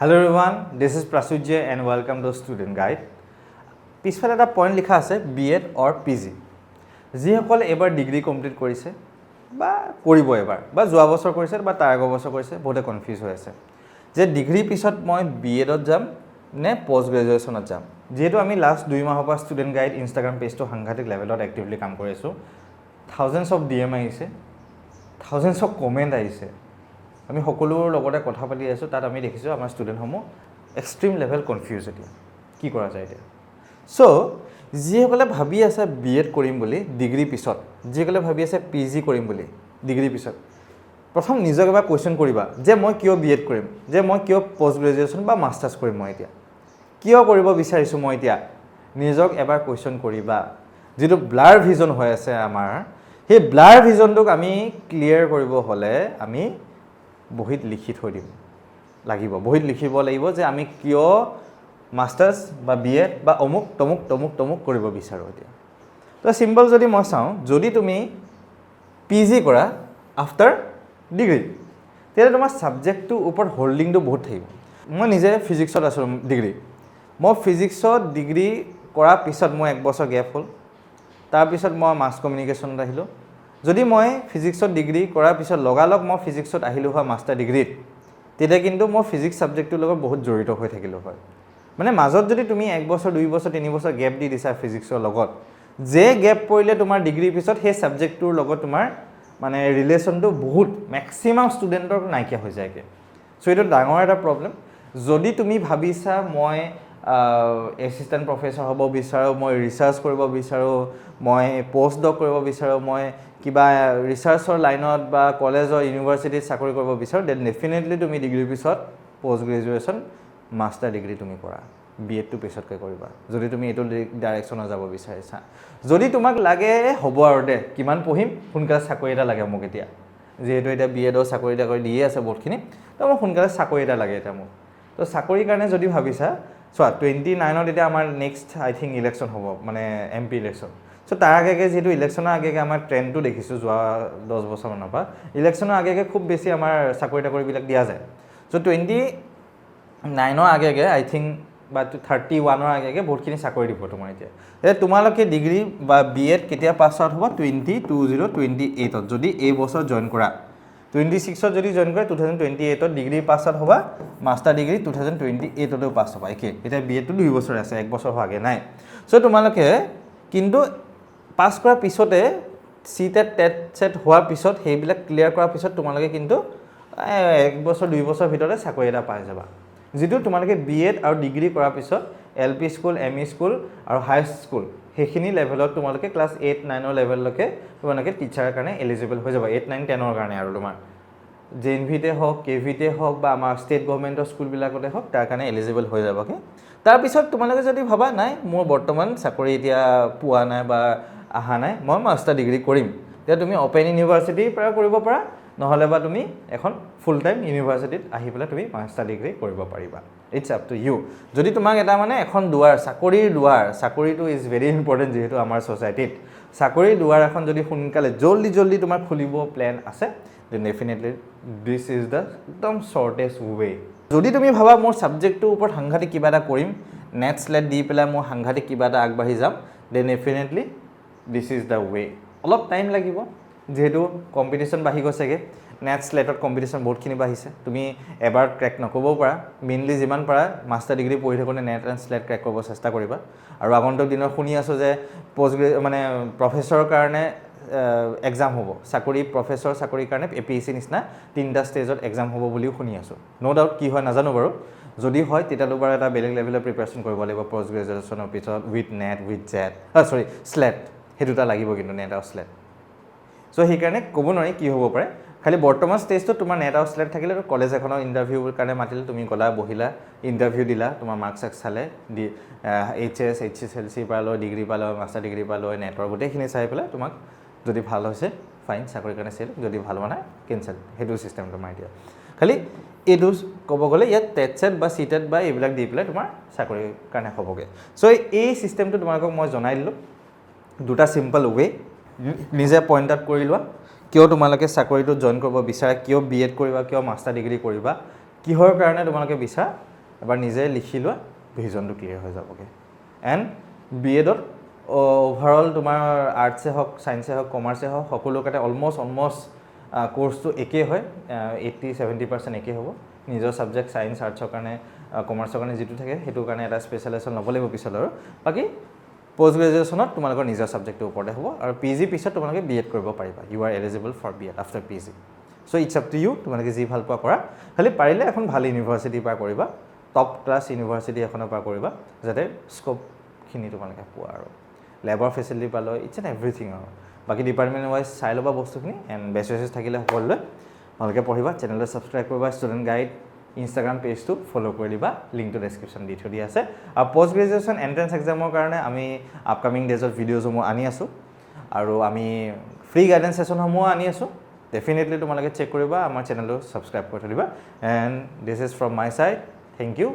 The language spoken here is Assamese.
Hello everyone, this is Prasujya and welcome to Student Guide. পিছফালে এটা পইণ্ট লিখা আছে B.Ed or PG. যিসকলে এবাৰ ডিগ্ৰী কমপ্লিট কৰিছে বা কৰিব এবাৰ বা যোৱা বছৰ কৰিছে বা তাৰ আগৰ বছৰ কৰিছে বহুতে কনফিউজ হৈ আছে যে ডিগ্ৰী পিছত মই B.Edত যাম নে পোষ্ট গ্ৰেজুৱেশ্যনত যাম। যেহেতু আমি লাষ্ট 2 মাহৰ পৰা ষ্টুডেণ্ট গাইড ইনষ্টাগ্ৰাম পেজটো সাংঘাতিক লেভেলত এক্টিভলি কাম কৰি আছোঁ। থাউজেণ্ডছ অফ DM আহিছে, থাউজেণ্ডছ অফ কমেণ্ট আহিছে। আমি সকলোৰ লগতে কথা পাতি আছোঁ, তাত আমি দেখিছোঁ আমাৰ ষ্টুডেণ্টসমূহ এক্সট্ৰিম লেভেল কনফিউজ এতিয়া কি কৰা যায় এতিয়া। চ' যিসকলে ভাবি আছে B.Ed কৰিম বুলি ডিগ্ৰী পিছত, যিসকলে ভাবি আছে PG কৰিম বুলি ডিগ্ৰী পিছত, প্ৰথম নিজক এবাৰ কুৱেশ্যন কৰিবা যে মই কিয় B.Ed কৰিম, যে মই কিয় পষ্ট গ্ৰেজুৱেশ্যন বা মাষ্টাৰ্ছ কৰিম, মই এতিয়া কিয় কৰিব বিচাৰিছোঁ, মই এতিয়া নিজক এবাৰ কুৱেশ্যন কৰিবা। যিটো ব্লাৰ ভিজন হৈ আছে আমাৰ, সেই ব্লাৰ ভিজনটোক আমি ক্লিয়াৰ কৰিব হ'লে আমি বহীত লিখি থৈ দিম লাগিব, বহীত লিখিব লাগিব যে আমি কিয় মাষ্টাৰ্ছ বা B.Ed বা অমুক তমুক তমুক তমুক কৰিব বিচাৰোঁ। এতিয়া তো চিম্পল যদি মই চাওঁ, যদি তুমি PG কৰা আফটাৰ ডিগ্ৰী, তেতিয়া তোমাৰ ছাবজেক্টটোৰ ওপৰত হোল্ডিংটো বহুত থাকিব। মই নিজে ফিজিক্সত আছোঁ ডিগ্ৰী, মই ফিজিক্সত ডিগ্ৰী কৰাৰ পিছত মই 1 বছৰ গেপ হ'ল, তাৰপিছত মই মাছ কমিউনিকেশ্যনত আহিলোঁ। যদি মই ফিজিক্সত ডিগ্ৰী কৰাৰ পিছত লগালগ মই ফিজিক্সত আহিলোঁ হয় মাষ্টাৰ ডিগ্ৰীত, তেতিয়া কিন্তু মই ফিজিক্স ছাবজেক্টটোৰ লগত বহুত জড়িত হৈ থাকিলোঁ হয়। মানে মাজত যদি তুমি 1 বছৰ 2 বছৰ 3 বছৰ গেপ দি দিছা ফিজিক্সৰ লগত, যে গেপ পৰিলে তোমাৰ ডিগ্ৰীৰ পিছত সেই ছাবজেক্টটোৰ লগত তোমাৰ মানে ৰিলেশ্যনটো বহুত মেক্সিমাম ষ্টুডেণ্টৰ নাইকিয়া হৈ যায়গৈ। চ' এইটো ডাঙৰ এটা প্ৰব্লেম। যদি তুমি ভাবিছা মই এছিষ্টেণ্ট প্ৰফেচৰ হ'ব বিচাৰোঁ, মই ৰিচাৰ্চ কৰিব বিচাৰোঁ, মই পষ্ট ডক কৰিব বিচাৰোঁ, মই কিবা ৰিচাৰ্চৰ লাইনত বা কলেজৰ ইউনিভাৰ্চিটিত চাকৰি কৰিব বিচাৰোঁ, দেন ডেফিনেটলি তুমি ডিগ্ৰীৰ পিছত পষ্ট গ্ৰেজুৱেশ্যন মাষ্টাৰ ডিগ্ৰী তুমি কৰা, B.Edটো পিছতকৈ কৰিবা যদি তুমি এইটো ডাইৰেকশ্যনত যাব বিচাৰিছা। যদি তোমাক লাগে হ'ব আৰু দে কিমান পঢ়িম, সোনকালে চাকৰি এটা লাগে মোক এতিয়া, যিহেতু এতিয়া B.Edৰ চাকৰি তাকৰি দিয়ে আছে বহুতখিনি, তো মোক সোনকালে চাকৰি এটা লাগে এতিয়া মোক। তো চাকৰিৰ কাৰণে যদি ভাবিছা, চোৱা 29ত এতিয়া আমাৰ নেক্সট আই থিংক ইলেকশ্যন হ'ব, মানে MP ইলেকশ্যন। চ' তাৰ আগে যিহেতু ইলেকশ্যনৰ আগে আমাৰ ট্ৰেণ্ডটো দেখিছোঁ যোৱা 10 বছৰমানৰ পৰা, ইলেকশ্যনৰ আগে খুব বেছি আমাৰ চাকৰি তাকৰিবিলাক দিয়া যায়। চ' 29ৰ আগে আই থিংক বা 31ৰ আগে বহুতখিনি চাকৰি দিব তোমাৰ এতিয়া। তোমালোকে ডিগ্ৰী বা B.Ed কেতিয়া পাছ আউট হ'ব, 2028ত যদি এই বছৰ জইন কৰা, 26ত যদি জইন কৰা 2028ত ডিগ্ৰী পাছ আউট হ'বা, মাষ্টাৰ ডিগ্ৰী 2028তে পাছ হ'বা একে। এতিয়া B.Edটো 2 বছৰ আছে, 1 বছৰ হোৱাগৈ নাই। চ' তোমালোকে কিন্তু পাছ কৰাৰ পিছতে CTET টেট চেট হোৱাৰ পিছত সেইবিলাক ক্লিয়াৰ কৰাৰ পিছত তোমালোকে কিন্তু 1 বছৰ 2 বছৰ ভিতৰতে চাকৰি এটা পাই যাবা, যিটো তোমালোকে B.Ed আৰু ডিগ্ৰী কৰাৰ পিছত LP স্কুল, ME স্কুল আৰু হাই স্কুল সেইখিনি লেভেলত তোমালোকে ক্লাছ 8, 9ৰ লেভেললৈকে তোমালোকে টিচাৰৰ কাৰণে এলিজিবল হৈ যাবা। 8, 9, 10ৰ কাৰণে আৰু তোমাৰ JNVতে হওক, KVতে হওক বা আমাৰ ষ্টেট গভৰ্ণমেণ্টৰ স্কুলবিলাকতে হওক, তাৰ কাৰণে এলিজিবল হৈ যাবগৈ। তাৰপিছত তোমালোকে যদি ভাবা নাই মোৰ বৰ্তমান চাকৰি এতিয়া পোৱা নাই বা অহা নাই, মই মাষ্টাৰ ডিগ্ৰী কৰিম, তেতিয়া তুমি অ'পেন ইউনিভাৰ্চিটিৰ পৰা কৰিব পাৰা, নহ'লে বা তুমি এখন ফুল টাইম ইউনিভাৰ্চিটিত আহি পেলাই তুমি মাষ্টাৰ ডিগ্ৰী কৰিব পাৰিবা। It's up to you. যদি তোমাক এটা মানে এখন দুৱাৰ, চাকৰিৰ দুৱাৰ, চাকৰিটো ইজ ভেৰি ইম্পৰ্টেণ্ট যিহেতু আমাৰ ছ'চাইটিত, চাকৰিৰ দুৱাৰ এখন যদি সোনকালে জল্দি তোমাৰ খুলিব প্লেন আছে, then definitely this is the একদম শ্বৰ্টেষ্ট ৱে। যদি তুমি ভাবা মোৰ ছাবজেক্টটোৰ ওপৰত সাংঘাতিক কিবা এটা কৰিম, নেট স্লেট দি পেলাই মই সাংঘাতিক কিবা এটা আগবাঢ়ি যাম, then definitely this is the way. অলপ টাইম লাগিব যিহেতু কম্পিটিশ্যন বাঢ়ি গৈছেগৈ, নেট স্লেটত কম্পিটিশ্যন বহুতখিনি বাঢ়িছে, তুমি এবাৰ ক্ৰেক নকৰিবও পাৰা। মেইনলি যিমান পাৰা মাষ্টাৰ ডিগ্ৰী পঢ়ি থাকোঁতে নেট এণ্ড স্লেট ক্ৰেক কৰিব চেষ্টা কৰিবা। আৰু আগন্তুক দিনত শুনি আছোঁ যে মানে প্ৰফেচৰৰ কাৰণে এক্সাম হ'ব, প্ৰফেচৰ চাকৰিৰ কাৰণে APSC নিচিনা 3টা ষ্টেজত এক্সাম হ'ব বুলিও শুনি আছোঁ। ন' ডাউট কি হয় নাজানো বাৰু, যদি হয় তেতিয়াতো বাৰু এটা বেলেগ লেভেলৰ প্ৰিপেৰেশ্যন কৰিব লাগিব পষ্ট গ্ৰেজুৱেশ্যনৰ পিছত উইথ নেট উইথ স্লেট, সেই দুটা লাগিব কিন্তু নেট আৰু স্লেট। চ' সেইকাৰণে ক'ব নোৱাৰি কি হ'ব পাৰে, খালি বৰ্তমান ষ্টেজটোত তোমাৰ নেট আৰু স্লেট থাকিলে কলেজ এখনৰ ইণ্টাৰভিউৰ কাৰণে মাতিলে তুমি গ'লা, বহিলা, ইণ্টাৰভিউ দিলা, তোমাৰ মাৰ্কছ চাৰ্কছ চালে, HS, HSLC পৰা লৈ ডিগ্ৰী পৰা লৈ মাষ্টাৰ ডিগ্ৰী পৰা লৈ নেটৰ গোটেইখিনি চাই পেলাই তোমাক যদি ভাল হৈছে ফাইন, চাকৰিৰ কাৰণে চিলেক্ট, যদি ভাল হোৱা নাই কেঞ্চেল, সেইটো ছিষ্টেম তোমাৰ এতিয়া। খালি এইটো ক'ব গ'লে ইয়াত টেট চেট বা CTET বা এইবিলাক দি পেলাই তোমাৰ চাকৰিৰ কাৰণে হ'বগৈ। চ' এই ছিষ্টেমটো তোমালোকক মই জনাই দিলোঁ, দুটা চিম্পল ৱে, নিজে পইণ্ট আউট কৰি লোৱা কিয় তোমালোকে চাকৰিটো জইন কৰিব বিচাৰা, কিয় B.Ed কৰিবা, কিয় মাষ্টাৰ ডিগ্ৰী কৰিবা, কিহৰ কাৰণে তোমালোকে বিচাৰা, এবাৰ নিজে লিখি লোৱা ভিজনটো ক্লিয়াৰ হৈ যাবগৈ এণ্ড বি এডত অভাৰঅল তোমাৰ আৰ্টছে হওক ছায়েন্সে হওক কমাৰ্চে হওক সকলোকে অলমষ্ট কোৰ্চটো একেই হয় 80-70% একেই হ'ব নিজৰ ছাবজেক্ট ছায়েন্স আৰ্টছৰ কাৰণে কমাৰ্চৰ কাৰণে যিটো থাকে সেইটোৰ কাৰণে এটা স্পেচিয়েলাইজেশ্যন ল'ব লাগিব পিছত আৰু বাকী পোষ্ট গ্ৰেজুৱেশ্যনত তোমালোকৰ নিজৰ ছাবজেক্টটোৰ ওপৰতে হ'ব আৰু পি জি পিছত তোমালোকে বি এড কৰিব পাৰিবা you are eligible for B Ed after P G so' it's up to you তোমালোকে যি ভাল পোৱা কৰা খালি পাৰিলে এখন ভাল ইউনিভাৰ্চিটিৰ পৰা কৰিবা টপ ক্লাছ ইউনিভাৰ্চিটি এখনৰ পৰা কৰিবা যাতে স্ক'পখিনি তোমালোকে পোৱা আৰু লেবৰ ফেচিলিটি পালে ইটছ এণ্ড এভৰিথিং আৰু বাকী ডিপাৰ্টমেণ্ট ৱাইজ চাই ল'বা বস্তুখিনি এণ্ড বেষ্ট ৱেচেছ থাকিলে সকলোলৈ ভালকৈ পঢ়িবা চেনেলটো ছাবস্ক্ৰাইব কৰিবা ষ্টুডেণ্ট গাইড ইনষ্টাগ্ৰাম পেজটো ফ'ল' কৰি দিবা লিংকটো ডেছক্ৰিপশ্যন দি থৈ দিয়া আছে আৰু পষ্ট গ্ৰেজুৱেশ্যন এণ্ট্ৰেঞ্চ এক্সামৰ কাৰণে আমি আপকামিং ডেজত ভিডিঅ'সমূহ আনি আছোঁ আৰু আমি ফ্ৰী গাইডেঞ্চ ছেশ্যনসমূহ আনি আছোঁ ডেফিনেটলি তোমালোকে চেক কৰিবা আমাৰ চেনেলটো ছাবস্ক্ৰাইব কৰি থৈ দিবা and this is from my side thank U